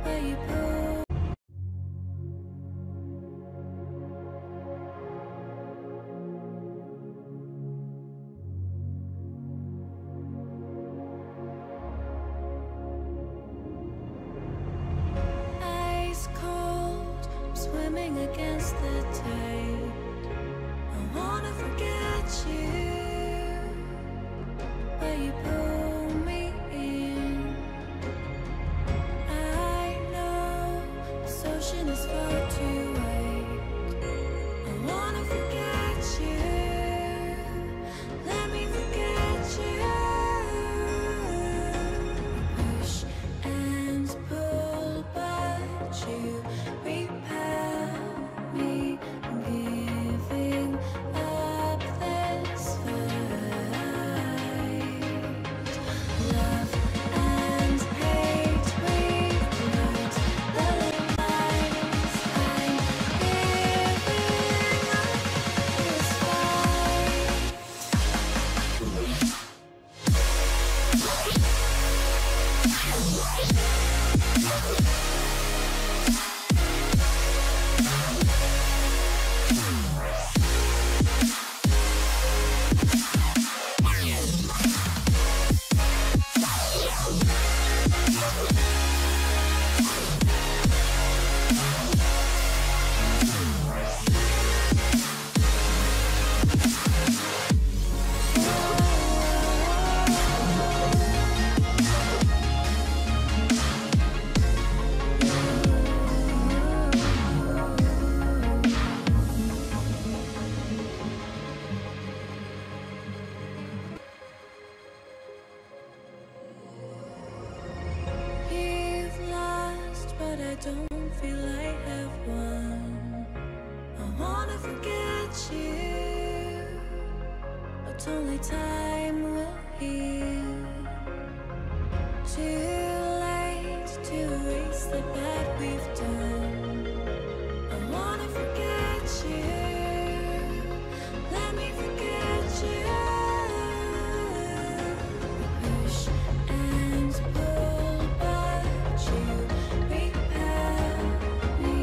where you pull. Ice cold, I'm swimming against the tide. I wanna forget you, where you pull me in. I know this ocean is far too wide. I wanna forget you, let me forget you. Push and pull, but you repel me, giving up this fight. Love and hate, we've learned the lines. I'm giving up this fight. You've lost, but I don't feel I have won. I wanna forget you, but only time will heal. Too late to erase the bad we've done. I wanna forget you, let me forget you. Push and pull, but you repel me,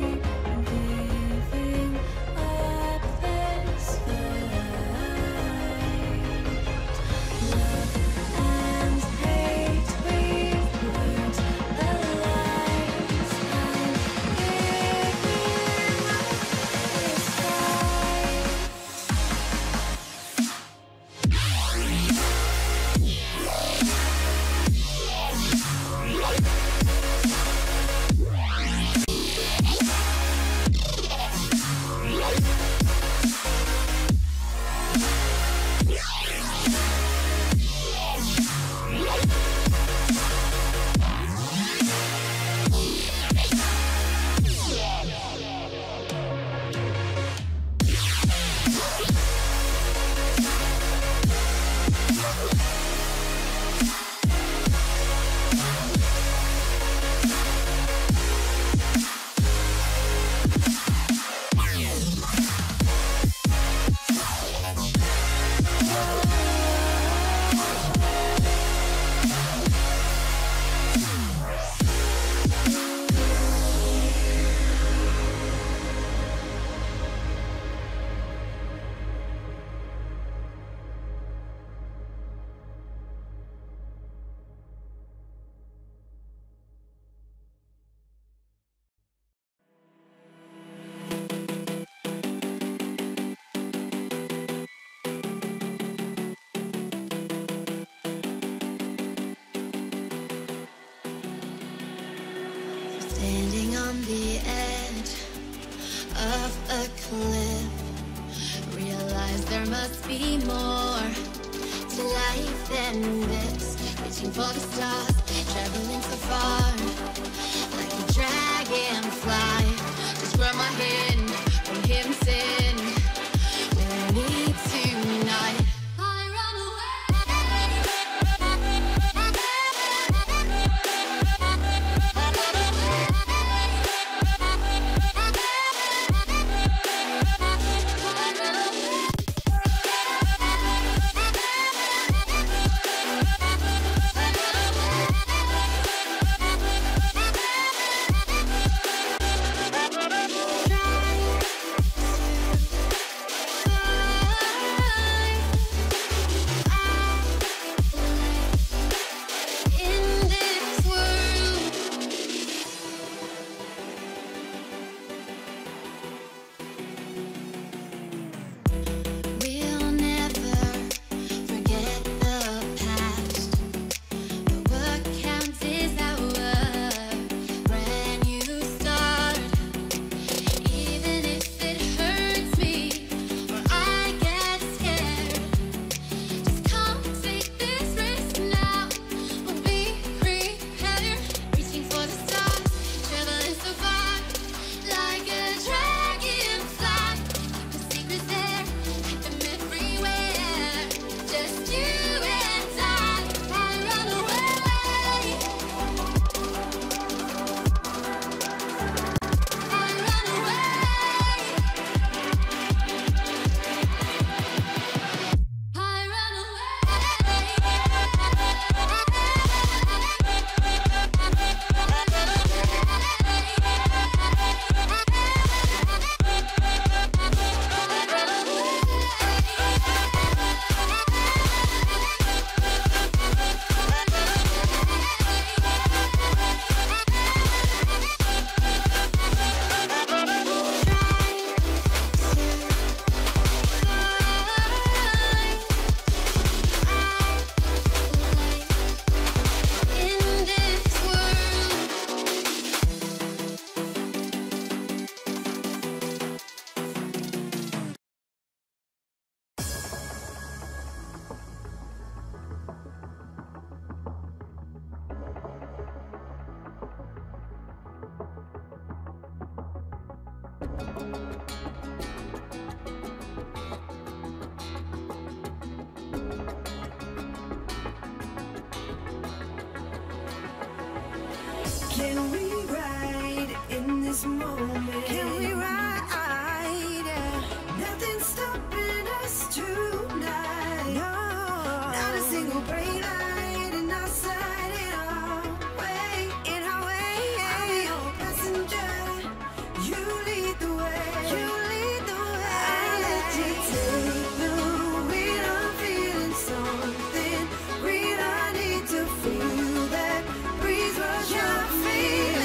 giving up this fight. Love and hate, we've learned the lines. I'm giving up this fight. Standing on the edge of a cliff, realize there must be more to life than this. Reaching for the stars, traveling so far, like a dragonfly. Just grab my hand from him, sin. We need tonight. I run away. Can we ride in this moment? Can we ride? Nothing's stopping us tonight. No, not a single brake light in our sight. In our way, I'll be your passenger. You lead the way. You lead the way. I'll let you take the wheel. I'm feeling something real. I need to feel that breeze rush up me.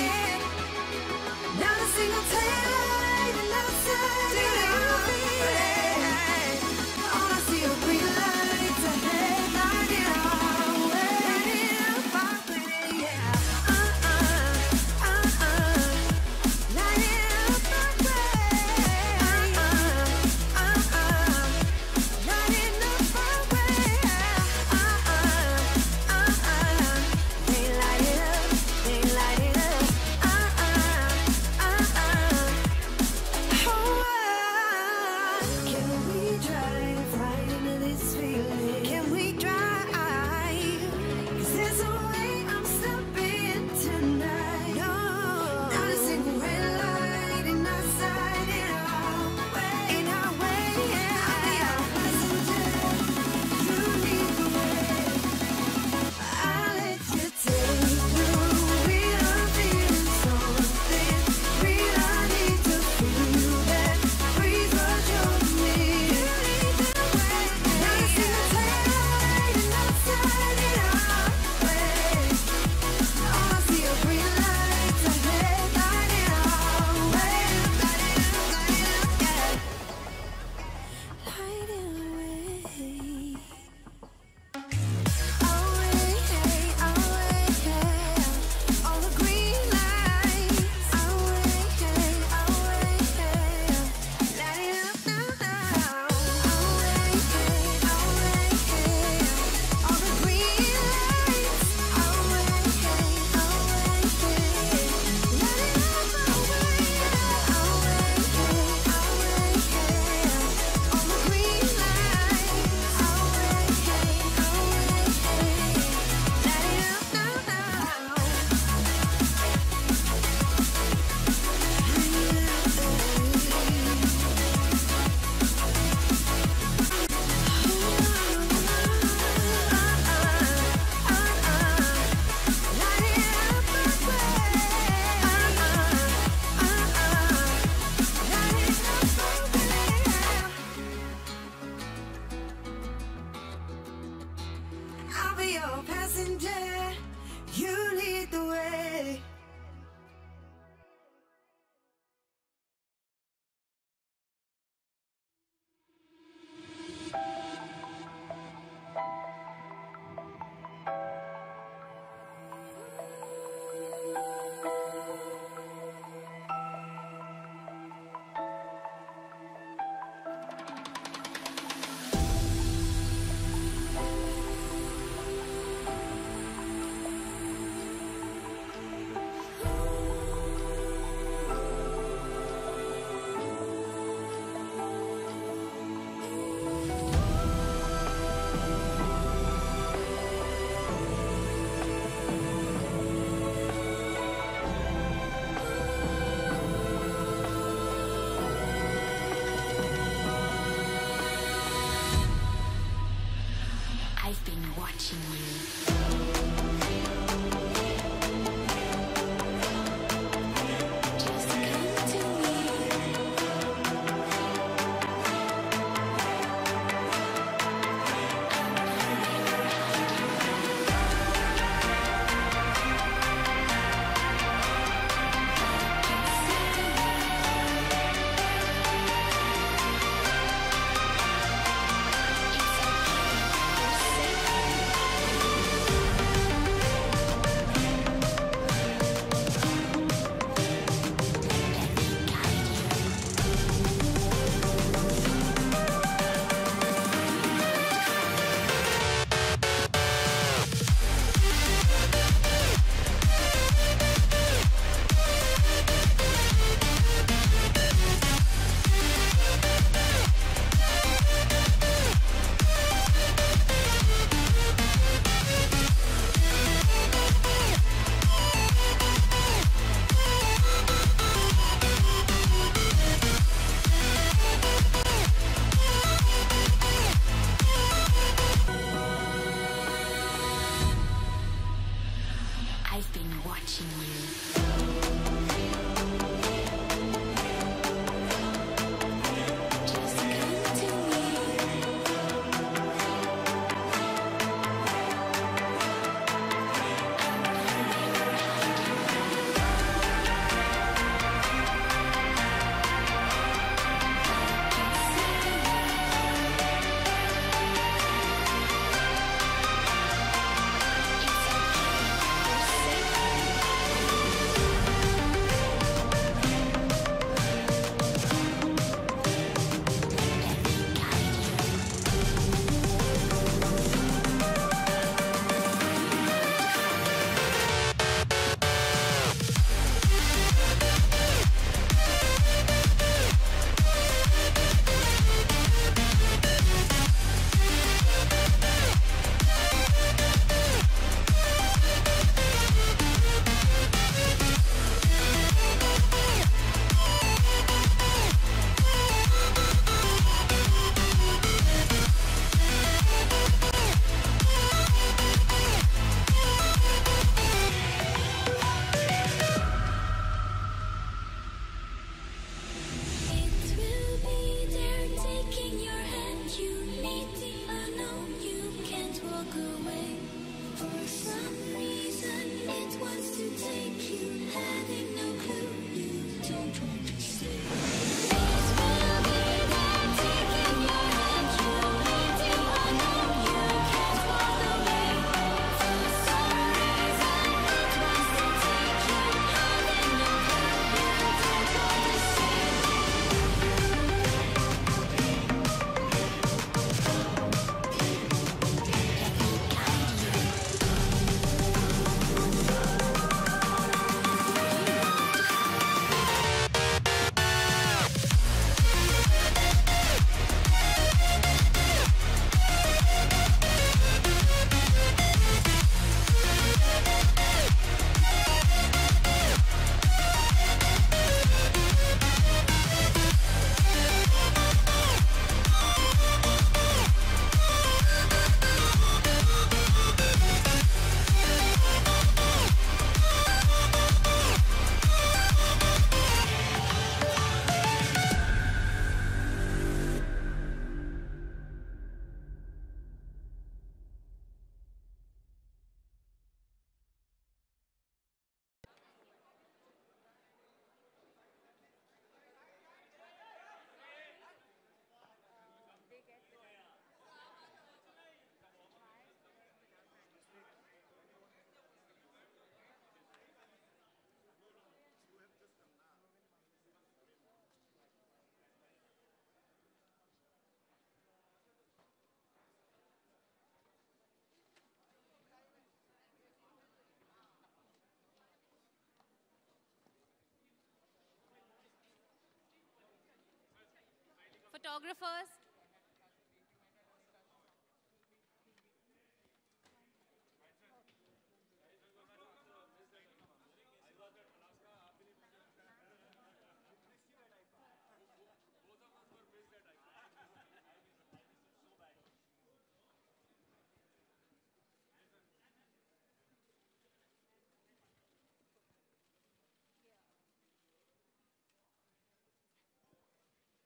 photographers.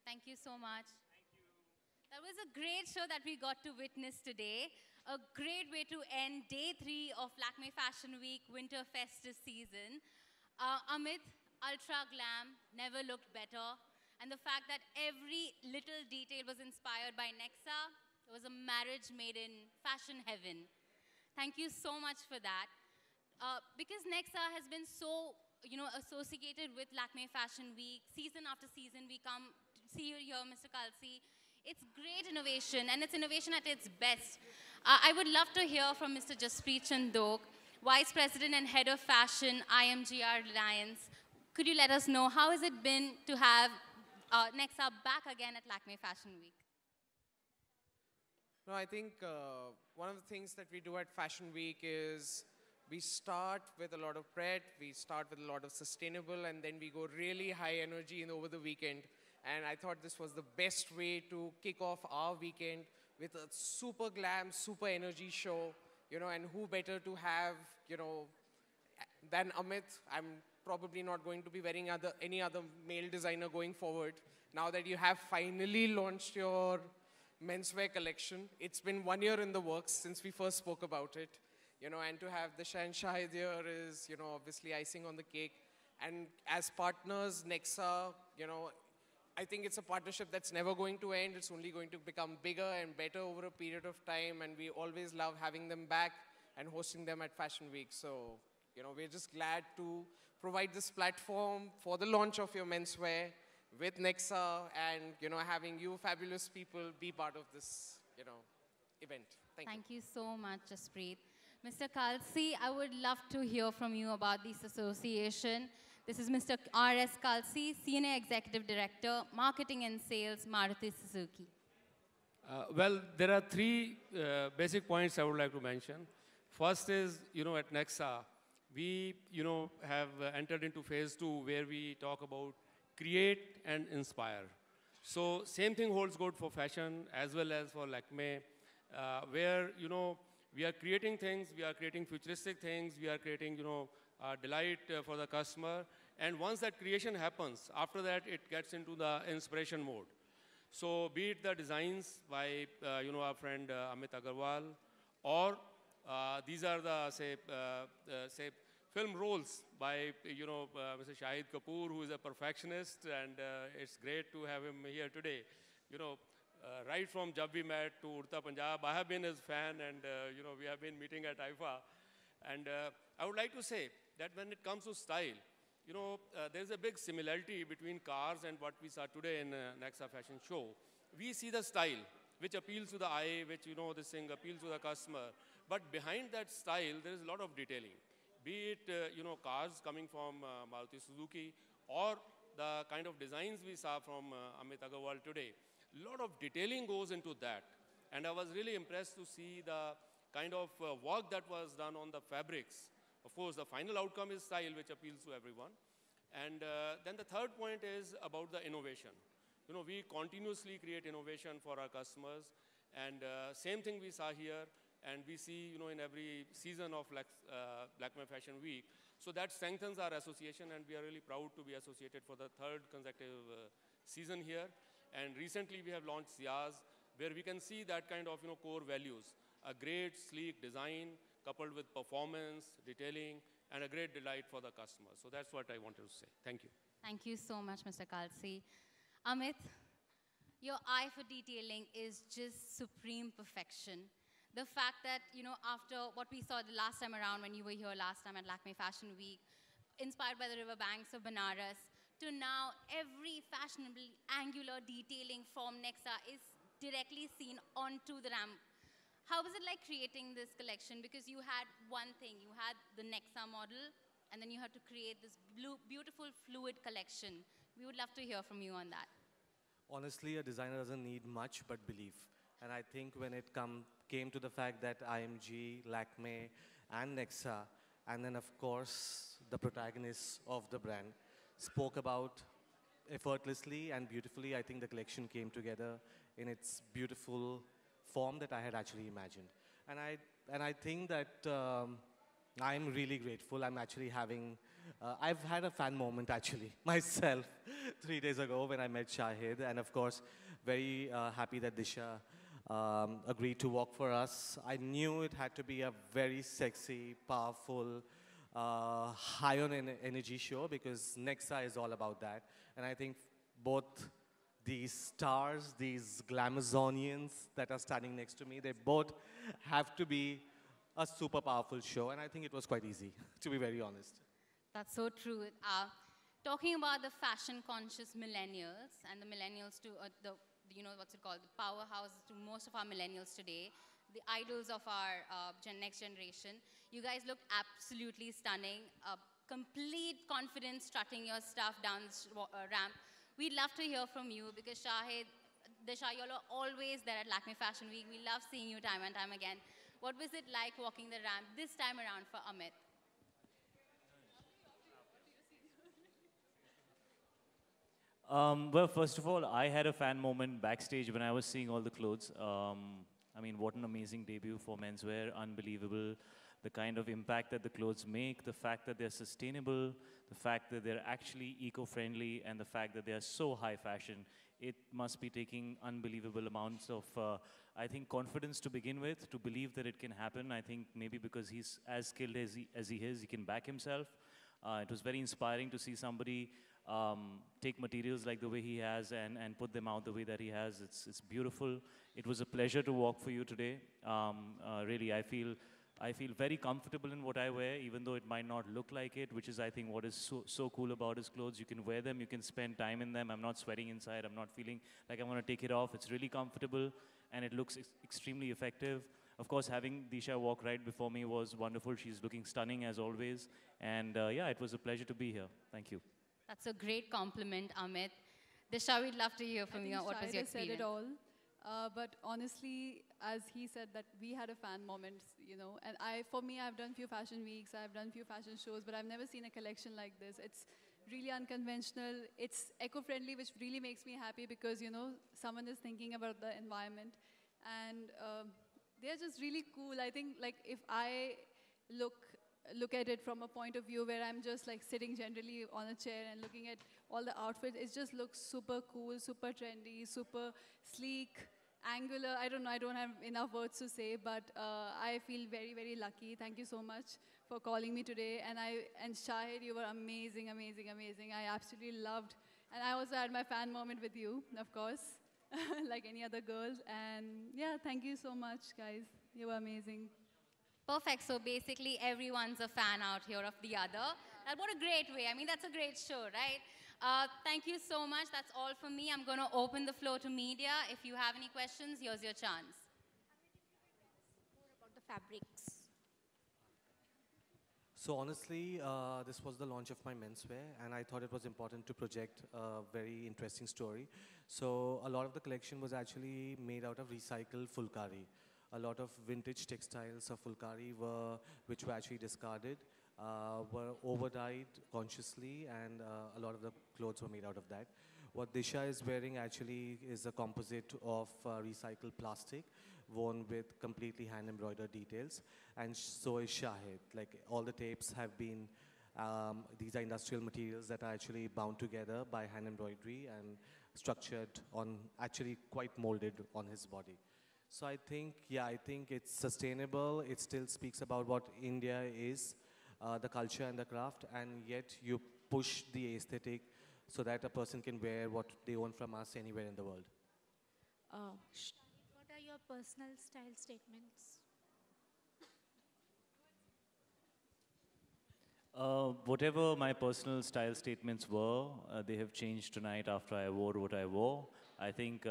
Thank you so much. That was a great show that we got to witness today. A great way to end day 3 of Lakme Fashion Week Winter Festive season. Amit, ultra glam, never looked better. And the fact that every little detail was inspired by Nexa, it was a marriage made in fashion heaven. Thank you so much for that. Because Nexa has been so, associated with Lakme Fashion Week, season after season, we come to see you here, Mr. Kalsi. It's great innovation, and it's innovation at its best. I would love to hear from Mr. Jaspreet Chandok, Vice President and Head of Fashion, IMGR Alliance. Could you let us know how has it been to have Nexa back again at Lakme Fashion Week? No, I think one of the things that we do at Fashion Week is we start with a lot of pret, we start with a lot of sustainable, and then we go really high energy over the weekend. And I thought this was the best way to kick off our weekend with a super glam, super energy show, and who better to have, than Amit. I'm probably not going to be wearing any other male designer going forward. Now that you have finally launched your menswear collection, it's been 1 year in the works since we first spoke about it, and to have the Shahid here is, obviously icing on the cake. And as partners, Nexa, I think it's a partnership that's never going to end. It's only going to become bigger and better over a period of time, and we always love having them back and hosting them at Fashion Week. So, we're just glad to provide this platform for the launch of your menswear with Nexa and, having you fabulous people be part of this, event. Thank you so much, Jaspreet. Mr. Kalsi, I would love to hear from you about this association. This is Mr. R.S. Kalsi, Senior Executive Director, Marketing and Sales, Maruti Suzuki. Well, there are 3 basic points I would like to mention. First is, at Nexa, we, have entered into phase 2 where we talk about create and inspire. So same thing holds good for fashion as well as for Lakme, where, we are creating things, we are creating futuristic things, we are creating, delight for the customer. And once that creation happens, after that, it gets into the inspiration mode. So be it the designs by, our friend Amit Aggarwal, or these are the, say, film roles by, Mr. Shahid Kapoor, who is a perfectionist, and it's great to have him here today. Right from Jab We Met to Urta Punjab, I have been his fan, and, we have been meeting at IFA. And I would like to say that when it comes to style, there's a big similarity between cars and what we saw today in Nexa Fashion Show. We see the style, which appeals to the eye, which, this thing appeals to the customer. But behind that style, there is a lot of detailing. Be it, cars coming from Maruti Suzuki, or the kind of designs we saw from Amit Aggarwal today. A lot of detailing goes into that. And I was really impressed to see the kind of work that was done on the fabrics. Of course, the final outcome is style, which appeals to everyone. And then the third point is about the innovation. We continuously create innovation for our customers. And same thing we saw here, and we see, in every season of Lakme Fashion Week. So that strengthens our association, and we are really proud to be associated for the 3rd consecutive season here. And recently we have launched Ziaz, where we can see that kind of, core values. A great, sleek design, coupled with performance, detailing, and a great delight for the customer. So that's what I wanted to say. Thank you. Thank you so much, Mr. Kalsi. Amit, your eye for detailing is just supreme perfection. The fact that, after what we saw the last time around when you were here last time at Lakme Fashion Week, inspired by the riverbanks of Banaras, to now every fashionable angular detailing from Nexa is directly seen onto the ramp. How was it like creating this collection? Because you had one thing, you had the Nexa model, and then you had to create this beautiful fluid collection. We would love to hear from you on that. Honestly, a designer doesn't need much but belief. And I think when it came to the fact that IMG, Lakme, and Nexa, and then of course the protagonists of the brand, spoke about effortlessly and beautifully, I think the collection came together in its beautiful form that I had actually imagined. And I think that I'm really grateful. I'm actually having, I've had a fan moment actually myself 3 days ago when I met Shahid. And of course, very happy that Disha agreed to work for us. I knew it had to be a very sexy, powerful, high on energy show because Nexa is all about that. And I think both these stars, these glamazonians that are standing next to me, they both have to be a super powerful show. And I think it was quite easy, to be very honest. That's so true. Talking about the fashion-conscious millennials and the millennials to you know, what's it called, the powerhouses to most of our millennials today, the idols of our next generation. You guys look absolutely stunning. Complete confidence strutting your stuff down the ramp. We'd love to hear from you because Shahid, Disha, you all are always there at Lakme Fashion Week. We love seeing you time and time again. What was it like walking the ramp this time around for Amit? Well, first of all, I had a fan moment backstage when I was seeing all the clothes. I mean, what an amazing debut for menswear, unbelievable. The kind of impact that the clothes make, the fact that they're sustainable, the fact that they're actually eco-friendly, and the fact that they are so high fashion. It must be taking unbelievable amounts of, I think, confidence to begin with, to believe that it can happen. I think maybe because he's as skilled as he is, he can back himself. It was very inspiring to see somebody take materials like the way he has and put them out the way that he has. It's beautiful. It was a pleasure to walk for you today. Really, I feel very comfortable in what I wear, even though it might not look like it, which is, I think, what is so cool about his clothes. You can wear them, you can spend time in them. I'm not sweating inside. I'm not feeling like I want to take it off. It's really comfortable, and it looks extremely effective. Of course, having Disha walk right before me was wonderful. She's looking stunning, as always. And yeah, it was a pleasure to be here. Thank you. That's a great compliment, Amit. Disha, we'd love to hear from you. What was your experience? Said it all. But honestly, as he said, that we had a fan moment, you know. And for me, I've done few fashion weeks, I've done few fashion shows, but I've never seen a collection like this. It's really unconventional. It's eco-friendly, which really makes me happy because, you know, someone is thinking about the environment. And they're just really cool. I think, like, if I look at it from a point of view where I'm just like sitting generally on a chair and looking at all the outfits, it just looks super cool, super trendy, super sleek, angular. I don't know, I don't have enough words to say, but I feel very, very lucky. Thank you so much for calling me today. And Shahid, you were amazing, amazing, amazing. I absolutely loved. And I also had my fan moment with you, of course, like any other girls. And yeah, thank you so much, guys. You were amazing. Perfect. So basically, everyone's a fan out here of the other. What a great way. I mean, that's a great show, right? Thank you so much. That's all from me. I'm going to open the floor to media. If you have any questions, here's your chance. More about the fabrics. So honestly, this was the launch of my menswear, and I thought it was important to project a very interesting story. So a lot of the collection was actually made out of recycled fulkari. A lot of vintage textiles of fulkari which were actually discarded, were over-dyed consciously, and a lot of the clothes were made out of that. What Disha is wearing actually is a composite of recycled plastic, worn with completely hand-embroidered details, and so is Shahid. Like, all the tapes have been, these are industrial materials that are actually bound together by hand embroidery and structured on, actually quite molded on his body. So I think, yeah, I think it's sustainable. It still speaks about what India is, the culture and the craft, and yet you push the aesthetic so that a person can wear what they own from us anywhere in the world. What are your personal style statements? Whatever my personal style statements were, they have changed tonight after I wore what I wore. I think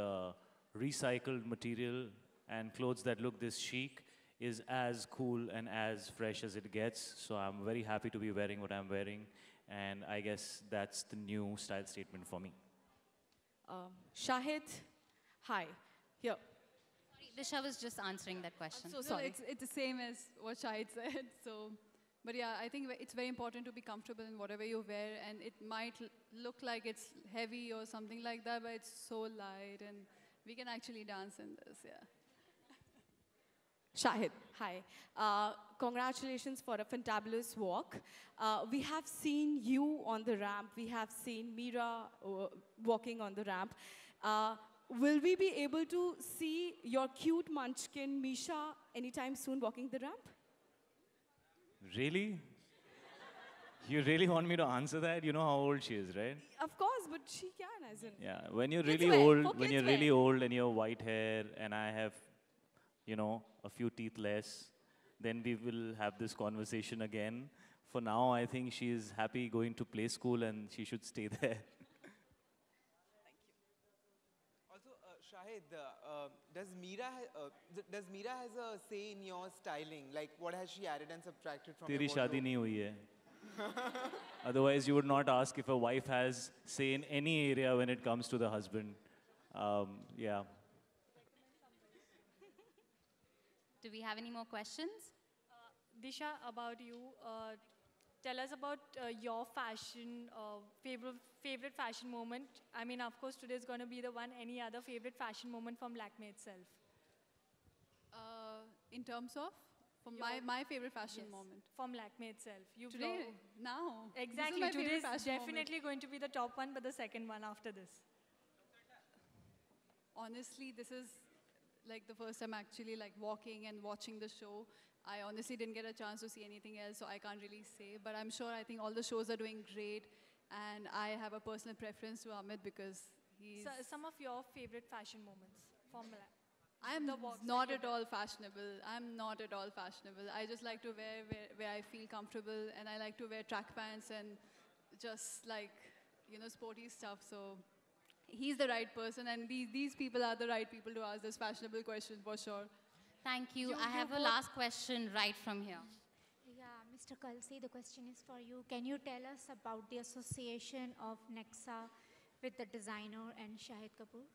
recycled material and clothes that look this chic is as cool and as fresh as it gets. So I'm very happy to be wearing what I'm wearing. And I guess that's the new style statement for me. Shahid, hi. Here. Sorry, Disha was just answering that question. So sorry. It's the same as what Shahid said. So, but yeah, I think it's very important to be comfortable in whatever you wear, and it might look like it's heavy or something like that, but it's so light, and we can actually dance in this. Yeah. Shahid, hi. Congratulations for a fantabulous walk. We have seen you on the ramp. We have seen Meera walking on the ramp. Will we be able to see your cute munchkin, Misha, anytime soon walking the ramp? Really? You really want me to answer that? You know how old she is, right? Of course, but she can, as in. Yeah, when you're Kids really wear, old, for when kids you're wear. really old and you have white hair and I have, you know, a few teeth less, then we will have this conversation again. For now, I think she is happy going to play school and she should stay there. Also, Shahid, does Meera has a say in your styling? Like, what has she added and subtracted from तेरी your शादी wardrobe? नहीं हुई है. Otherwise, you would not ask if a wife has say in any area when it comes to the husband. Yeah. Do we have any more questions? Disha, about you, tell us about your fashion, favorite fashion moment. I mean, of course, today is going to be the one. Any other favorite fashion moment from Lakme itself? In terms of? From my favorite fashion moment. From Lakme itself. Today, now. Exactly. This is my Today favorite is fashion definitely going to be the top one, but the second one after this. Honestly, this is like the first time actually like walking and watching the show. I honestly didn't get a chance to see anything else, so I can't really say. But I'm sure I think all the shows are doing great. And I have a personal preference to Amit because he's... So, some of your favorite fashion moments from Lakme? I'm not at all fashionable. I'm not at all fashionable. I just like to wear where I feel comfortable, and I like to wear track pants and just like, you know, sporty stuff. So he's the right person, and these people are the right people to ask this fashionable question for sure. Thank you. I have a last question right from here. Yeah, Mr. Kalsi, the question is for you. Can you tell us about the association of Nexa with the designer and Shahid Kapoor?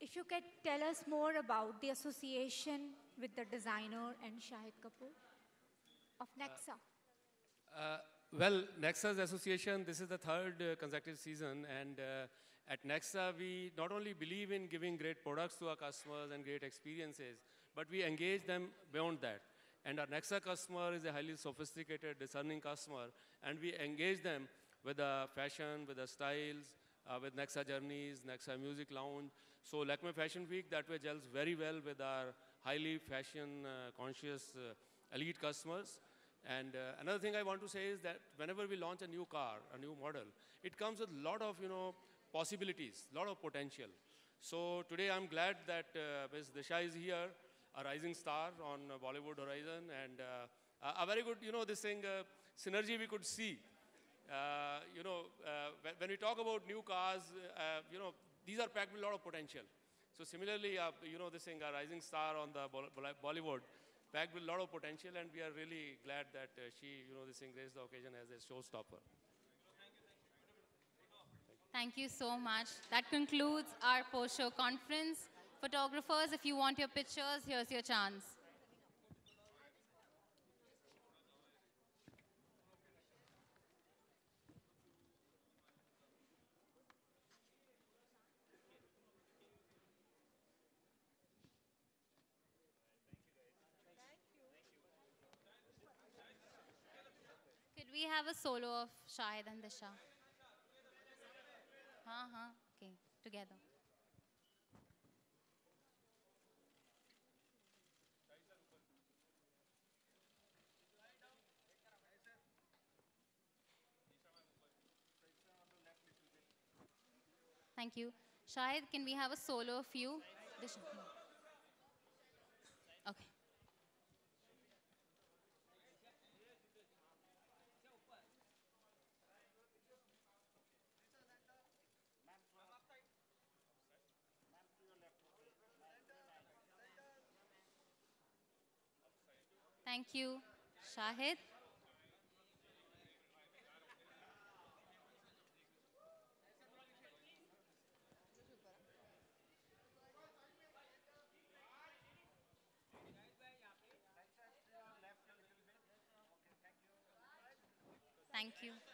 If you could tell us more about the association with the designer and Shahid Kapoor of Nexa. Well, Nexa's association, this is the third consecutive season, and at Nexa, we not only believe in giving great products to our customers and great experiences, but we engage them beyond that. And our Nexa customer is a highly sophisticated, discerning customer, and we engage them with the fashion, with the styles, with Nexa Journeys, Nexa Music Lounge. So Lakme Fashion Week that way gels very well with our highly fashion conscious elite customers. And another thing I want to say is that whenever we launch a new car, a new model, it comes with a lot of possibilities, a lot of potential. So today I'm glad that Ms. Disha is here, a rising star on Bollywood horizon, and a very good, this thing, synergy we could see. When we talk about new cars, these are packed with a lot of potential. So similarly, this thing, a rising star on the Bollywood, packed with a lot of potential, and we are really glad that she, this thing, raised the occasion as a showstopper. Thank you so much. That concludes our post-show conference. Photographers, if you want your pictures, here's your chance. Could we have a solo of Shahid and Disha? Okay, together. Thank you. Shahid, can we have a solo of you? Disha. Okay. Thank you. Shahid? Thank you.